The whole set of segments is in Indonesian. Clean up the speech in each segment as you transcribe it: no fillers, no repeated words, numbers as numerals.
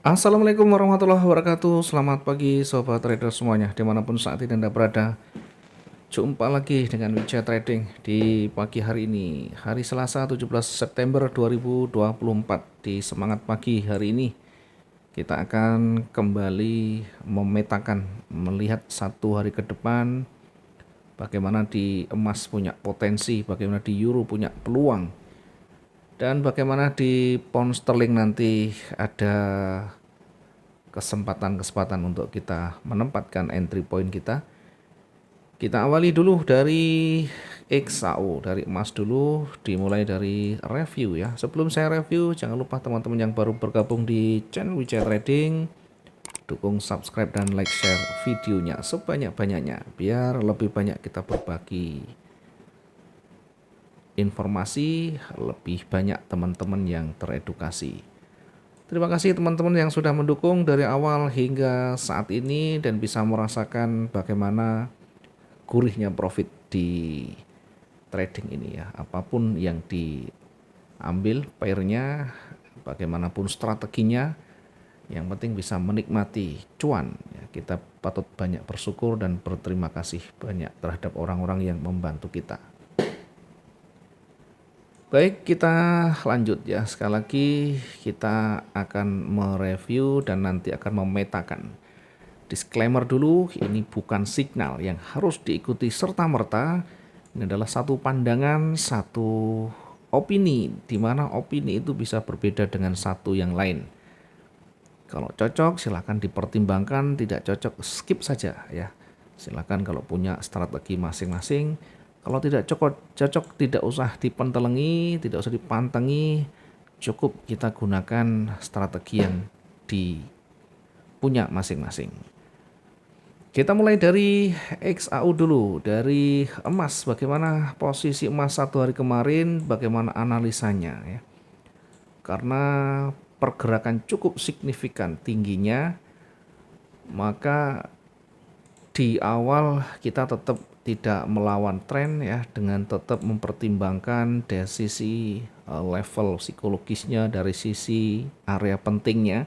Assalamualaikum warahmatullahi wabarakatuh. Selamat pagi sobat trader semuanya dimanapun saat ini Anda berada. Jumpa lagi dengan Wijaya Trading di pagi hari ini, hari Selasa 17 September 2024. Di semangat pagi hari ini kita akan kembali memetakan, melihat satu hari ke depan, bagaimana di emas punya potensi, bagaimana di euro punya peluang, dan bagaimana di pound sterling nanti ada kesempatan-kesempatan untuk kita menempatkan entry point kita. Kita awali dulu dari XAU, dari emas dulu, dimulai dari review ya. Sebelum saya review, jangan lupa teman-teman yang baru bergabung di channel Wijaya Trading, dukung subscribe dan like share videonya sebanyak-banyaknya, biar lebih banyak kita berbagi informasi, lebih banyak teman-teman yang teredukasi. Terima kasih teman-teman yang sudah mendukung dari awal hingga saat ini dan bisa merasakan bagaimana gurihnya profit di trading ini ya. Apapun yang diambil pairnya, bagaimanapun strateginya, yang penting bisa menikmati cuan ya. Kita patut banyak bersyukur dan berterima kasih banyak terhadap orang-orang yang membantu kita. Baik, kita lanjut ya. Sekali lagi kita akan mereview dan nanti akan memetakan. Disclaimer dulu, ini bukan signal yang harus diikuti serta-merta. Ini adalah satu pandangan, satu opini, di mana opini itu bisa berbeda dengan satu yang lain. Kalau cocok silahkan dipertimbangkan, tidak cocok skip saja ya. Silahkan kalau punya strategi masing-masing. Kalau tidak cocok tidak usah dipentelengi, tidak usah dipantengi, cukup kita gunakan strategi yang punya masing-masing. Kita mulai dari XAU dulu, dari emas. Bagaimana posisi emas satu hari kemarin, bagaimana analisanya ya. Karena pergerakan cukup signifikan tingginya, maka di awal kita tetap tidak melawan tren ya, dengan tetap mempertimbangkan dari sisi level psikologisnya, dari sisi area pentingnya.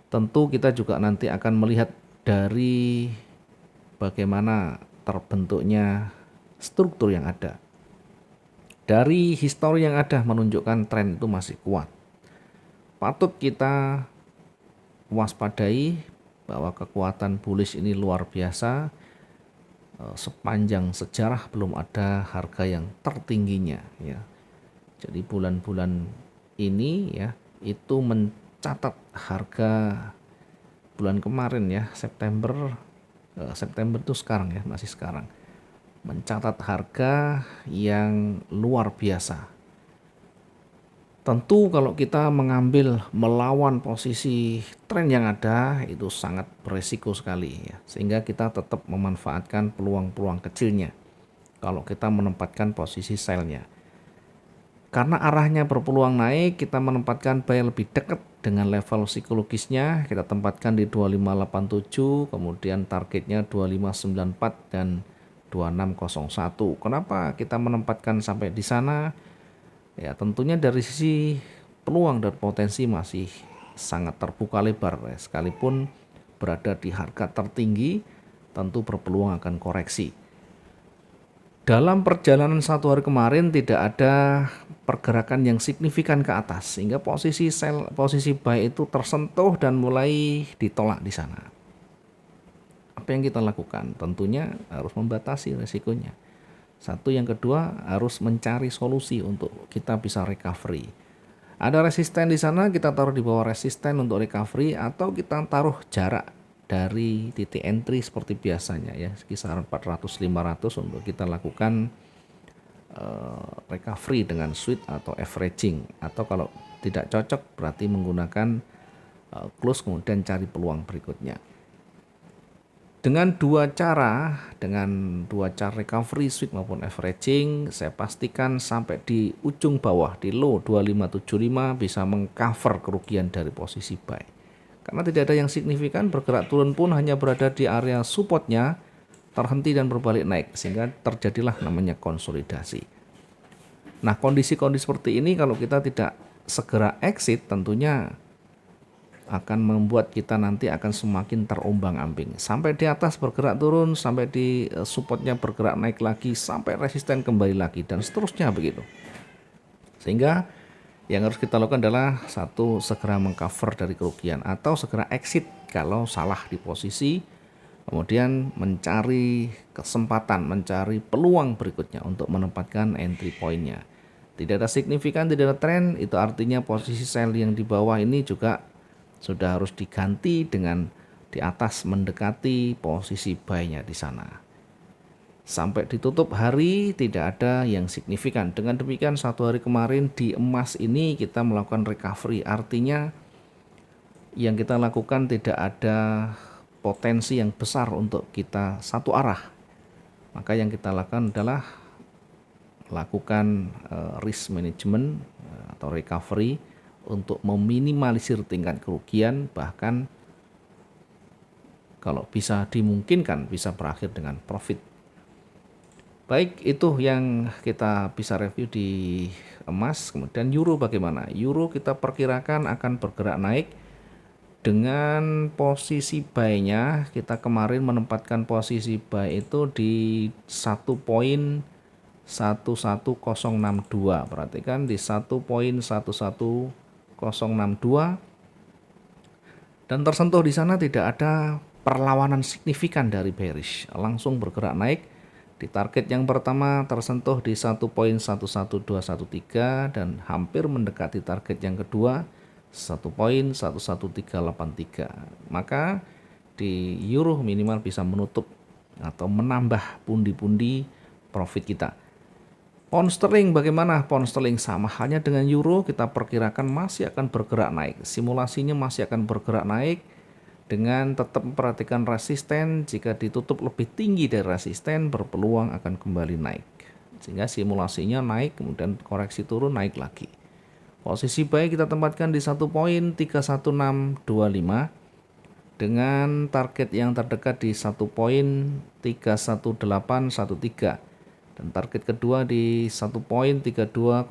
Tentu kita juga nanti akan melihat dari bagaimana terbentuknya struktur yang ada. Dari histori yang ada menunjukkan tren itu masih kuat. Patut kita waspadai bahwa kekuatan bullish ini luar biasa. Sepanjang sejarah belum ada harga yang tertingginya ya. Jadi bulan-bulan ini ya itu mencatat harga bulan kemarin ya, September itu sekarang ya, masih sekarang, mencatat harga yang luar biasa. Tentu kalau kita mengambil melawan posisi tren yang ada itu sangat beresiko sekali ya. Sehingga kita tetap memanfaatkan peluang-peluang kecilnya kalau kita menempatkan posisi sell-nya. Karena arahnya berpeluang naik, kita menempatkan buy lebih dekat dengan level psikologisnya. Kita tempatkan di 2587, kemudian targetnya 2594 dan 2601. Kenapa kita menempatkan sampai di sana? Ya tentunya dari sisi peluang dan potensi masih sangat terbuka lebar ya. Sekalipun berada di harga tertinggi tentu berpeluang akan koreksi. Dalam perjalanan satu hari kemarin tidak ada pergerakan yang signifikan ke atas sehingga posisi sell, posisi buy itu tersentuh dan mulai ditolak di sana. Apa yang kita lakukan? Tentunya harus membatasi risikonya. Satu, yang kedua harus mencari solusi untuk kita bisa recovery. Ada resisten di sana, kita taruh di bawah resisten untuk recovery, atau kita taruh jarak dari titik entry seperti biasanya ya, kisaran 400-500 untuk kita lakukan recovery dengan sweep atau averaging, atau kalau tidak cocok berarti menggunakan close kemudian cari peluang berikutnya. Dengan dua cara recovery sweep maupun averaging, saya pastikan sampai di ujung bawah di low 2575 bisa mengcover kerugian dari posisi buy. Karena tidak ada yang signifikan, bergerak turun pun hanya berada di area supportnya, terhenti dan berbalik naik sehingga terjadilah namanya konsolidasi. Nah, kondisi-kondisi seperti ini kalau kita tidak segera exit tentunya akan membuat kita nanti akan semakin terombang-ambing. Sampai di atas bergerak turun, sampai di supportnya bergerak naik lagi, sampai resisten kembali lagi, dan seterusnya begitu. Sehingga yang harus kita lakukan adalah satu, segera mengcover dari kerugian atau segera exit kalau salah di posisi, kemudian mencari kesempatan, mencari peluang berikutnya untuk menempatkan entry point-nya. Tidak ada signifikan, tidak ada tren, itu artinya posisi sell yang di bawah ini juga sudah harus diganti dengan di atas mendekati posisi buy-nya di sana. Sampai ditutup hari tidak ada yang signifikan. Dengan demikian satu hari kemarin di emas ini kita melakukan recovery. Artinya yang kita lakukan tidak ada potensi yang besar untuk kita satu arah. Maka yang kita lakukan adalah lakukan risk management atau recovery untuk meminimalisir tingkat kerugian, bahkan kalau bisa dimungkinkan bisa berakhir dengan profit. Baik, itu yang kita bisa review di emas. Kemudian euro bagaimana? Euro kita perkirakan akan bergerak naik dengan posisi buy-nya. Kita kemarin menempatkan posisi buy itu di 1.11062. Perhatikan di 1.11062 dan tersentuh di sana tidak ada perlawanan signifikan dari bearish, langsung bergerak naik. Di target yang pertama tersentuh di 1.11213 dan hampir mendekati target yang kedua 1.11383. Maka di euro minimal bisa menutup atau menambah pundi-pundi profit kita. Pound sterling bagaimana? Pound sterling sama halnya dengan euro, kita perkirakan masih akan bergerak naik. Simulasinya masih akan bergerak naik dengan tetap memperhatikan resisten. Jika ditutup lebih tinggi dari resisten, berpeluang akan kembali naik. Sehingga simulasinya naik, kemudian koreksi turun, naik lagi. Posisi buy kita tempatkan di 1.31625 dengan target yang terdekat di 1.31813 dan target kedua di 1.320005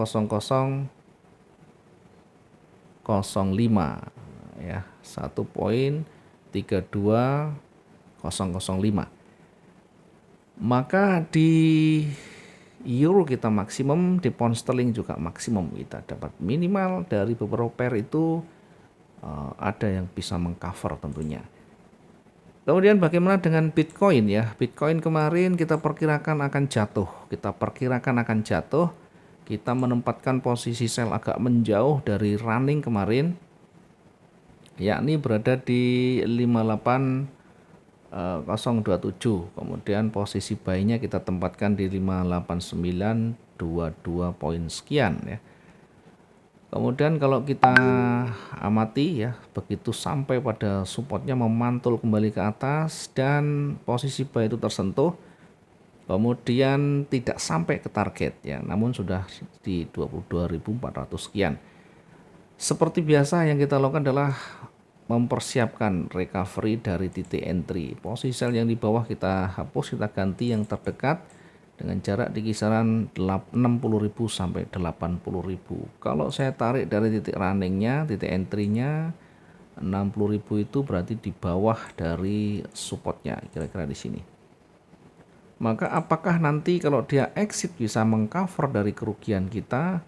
ya, 1.32005. Maka di euro kita maksimum, di pound sterling juga maksimum. Kita dapat minimal dari beberapa pair itu ada yang bisa mengcover tentunya. Kemudian bagaimana dengan Bitcoin ya? Bitcoin kemarin kita perkirakan akan jatuh. Kita menempatkan posisi sell agak menjauh dari running kemarin, yakni berada di 58027. Kemudian posisi buy-nya kita tempatkan di 58922 poin sekian ya. Kemudian kalau kita amati ya, begitu sampai pada supportnya memantul kembali ke atas dan posisi buy itu tersentuh, kemudian tidak sampai ke target ya, namun sudah di 22.400 sekian. Seperti biasa yang kita lakukan adalah mempersiapkan recovery dari titik entry. Posisi sell yang di bawah kita hapus, kita ganti yang terdekat dengan jarak di kisaran 60.000 sampai 80.000. Kalau saya tarik dari titik runningnya, titik entry-nya 60.000 itu berarti di bawah dari supportnya, kira-kira di sini. Maka apakah nanti kalau dia exit bisa mengcover dari kerugian kita?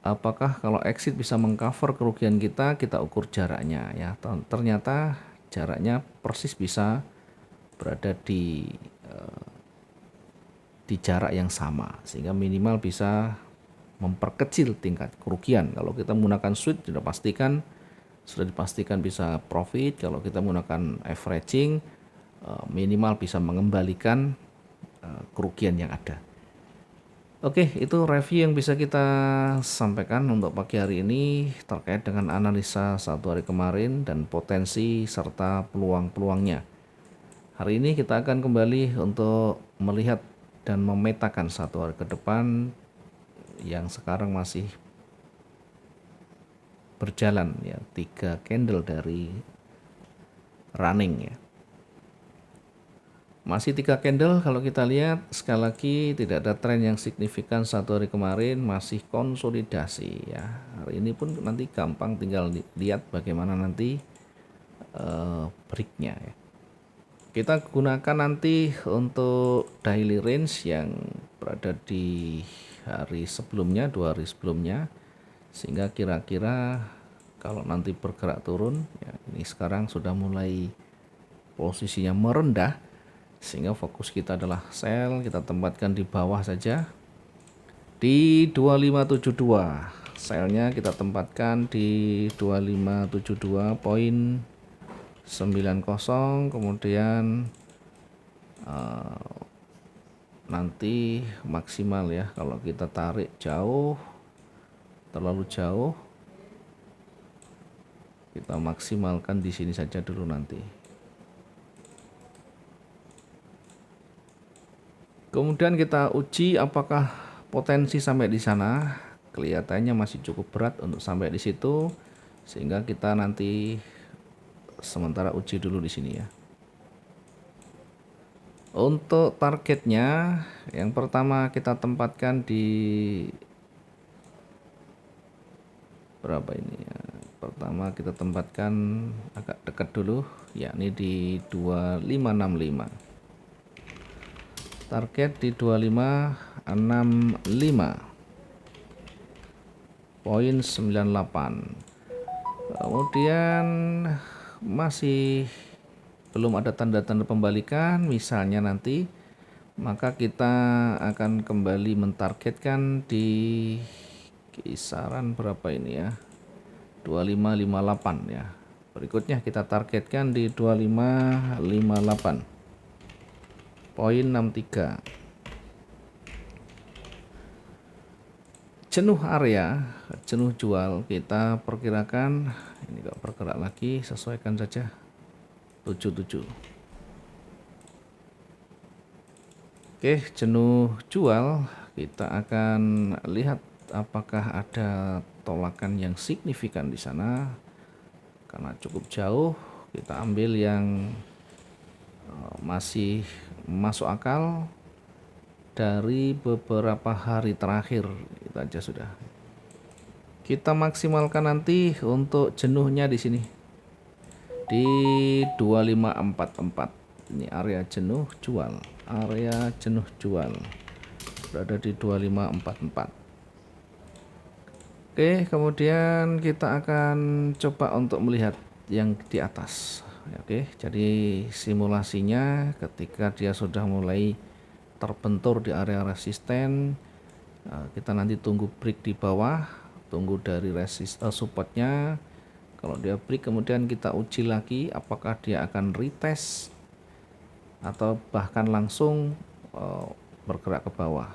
Apakah kalau exit bisa mengcover kerugian kita? Kita ukur jaraknya ya. Ternyata jaraknya persis bisa berada di jarak yang sama, sehingga minimal bisa memperkecil tingkat kerugian. Kalau kita menggunakan swing sudah dipastikan bisa profit. Kalau kita menggunakan averaging minimal bisa mengembalikan kerugian yang ada. Oke, itu review yang bisa kita sampaikan untuk pagi hari ini terkait dengan analisa satu hari kemarin dan potensi serta peluang-peluangnya. Hari ini kita akan kembali untuk melihat dan memetakan satu hari ke depan yang sekarang masih berjalan ya, 3 candle dari running ya. Masih 3 candle kalau kita lihat, sekali lagi tidak ada tren yang signifikan satu hari kemarin, masih konsolidasi ya. Hari ini pun nanti gampang tinggal lihat bagaimana nanti breaknya ya. Kita gunakan nanti untuk daily range yang berada di hari sebelumnya, 2 hari sebelumnya, sehingga kira-kira kalau nanti bergerak turun ya, ini sekarang sudah mulai posisinya merendah, sehingga fokus kita adalah sell, kita tempatkan di bawah saja di 2572. Sellnya kita tempatkan di 2572.90, kemudian nanti maksimal ya, kalau kita tarik jauh, terlalu jauh, kita maksimalkan di sini saja dulu nanti. Kemudian kita uji apakah potensi sampai di sana. Kelihatannya masih cukup berat untuk sampai di situ, sehingga kita nanti sementara uji dulu di sini ya. Untuk targetnya, yang pertama kita tempatkan di berapa ini ya? Pertama kita tempatkan agak dekat dulu, yakni di 2565. Target di 2565.98. Kemudian masih belum ada tanda-tanda pembalikan misalnya nanti, maka kita akan kembali mentargetkan di kisaran berapa ini ya, 2558 ya. Berikutnya kita targetkan di 2558.63. Jenuh area, jenuh jual, kita perkirakan ini kok bergerak lagi, sesuaikan saja 77. Oke, jenuh jual, kita akan lihat apakah ada tolakan yang signifikan di sana. Karena cukup jauh, kita ambil yang masih masuk akal dari beberapa hari terakhir, itu aja sudah. Kita maksimalkan nanti untuk jenuhnya di sini di 2544. Ini area jenuh jual, area jenuh jual berada di 2544. Oke, kemudian kita akan coba untuk melihat yang di atas. Oke, jadi simulasinya ketika dia sudah mulai terbentur di area resisten, kita nanti tunggu break di bawah, tunggu dari supportnya. Kalau dia break, kemudian kita uji lagi apakah dia akan retest atau bahkan langsung bergerak ke bawah.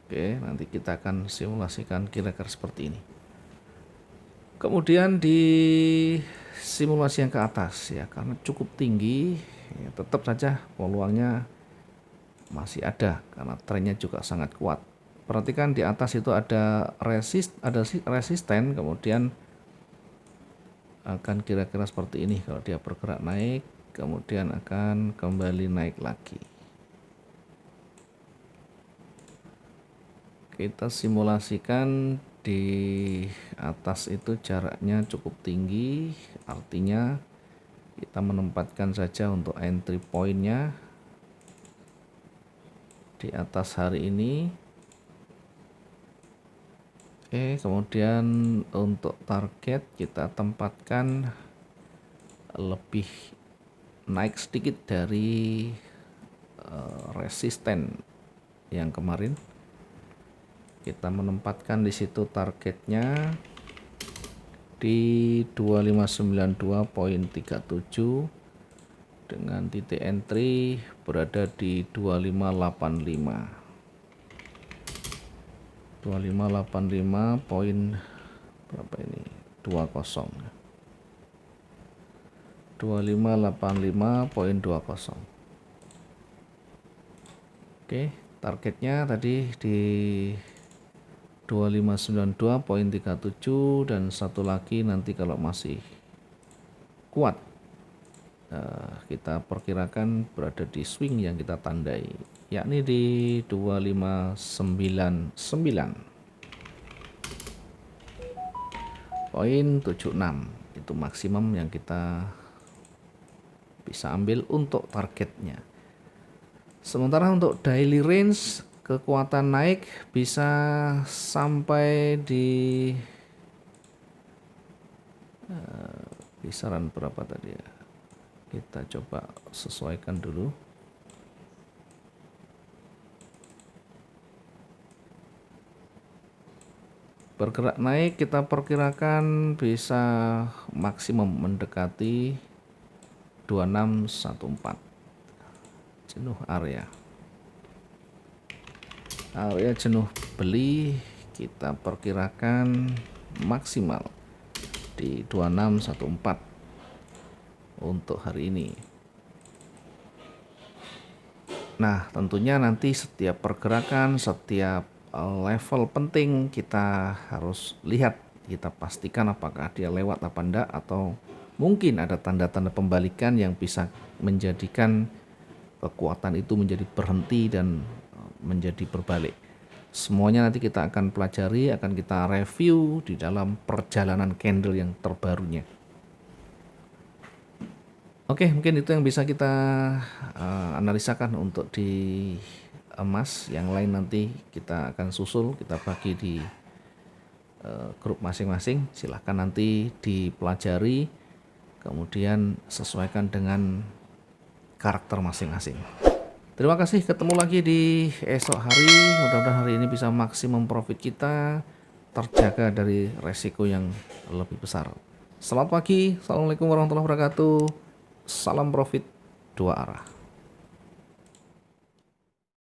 Oke, nanti kita akan simulasikan kira-kira seperti ini. Kemudian di simulasi yang ke atas ya, karena cukup tinggi ya, tetap saja peluangnya masih ada karena trennya juga sangat kuat. Perhatikan di atas itu ada resisten, kemudian akan kira-kira seperti ini. Kalau dia bergerak naik, kemudian akan kembali naik lagi. Kita simulasikan di atas itu jaraknya cukup tinggi, artinya kita menempatkan saja untuk entry pointnya di atas hari ini. Oke, kemudian untuk target kita tempatkan lebih naik sedikit dari resisten yang kemarin. Kita menempatkan di situ targetnya di 2592.37 dengan titik entry berada di 2585. 2585 poin berapa ini? 20. 2585.20. Oke, targetnya tadi di 2592.37 dan satu lagi nanti kalau masih kuat kita perkirakan berada di swing yang kita tandai, yakni di 2599.76. Itu maksimum yang kita bisa ambil untuk targetnya. Sementara untuk daily range, kekuatan naik bisa sampai di kisaran berapa tadi ya? Kita coba sesuaikan dulu. Bergerak naik kita perkirakan bisa maksimum mendekati 2614. Jenuh area jenuh beli kita perkirakan maksimal di 2614 untuk hari ini. Nah, tentunya nanti setiap pergerakan, setiap level penting kita harus lihat, kita pastikan apakah dia lewat apa enggak, atau mungkin ada tanda-tanda pembalikan yang bisa menjadikan kekuatan itu menjadi berhenti dan menjadi berbalik. Semuanya nanti kita akan pelajari, akan kita review di dalam perjalanan candle yang terbarunya. Oke, mungkin itu yang bisa kita analisakan untuk di emas. Yang lain nanti kita akan susul, kita bagi di grup masing-masing. Silahkan nanti dipelajari, kemudian sesuaikan dengan karakter masing-masing. Terima kasih, ketemu lagi di esok hari. Mudah-mudahan hari ini bisa maksimum profit kita, terjaga dari resiko yang lebih besar. Selamat pagi, assalamualaikum warahmatullahi wabarakatuh. Salam profit dua arah.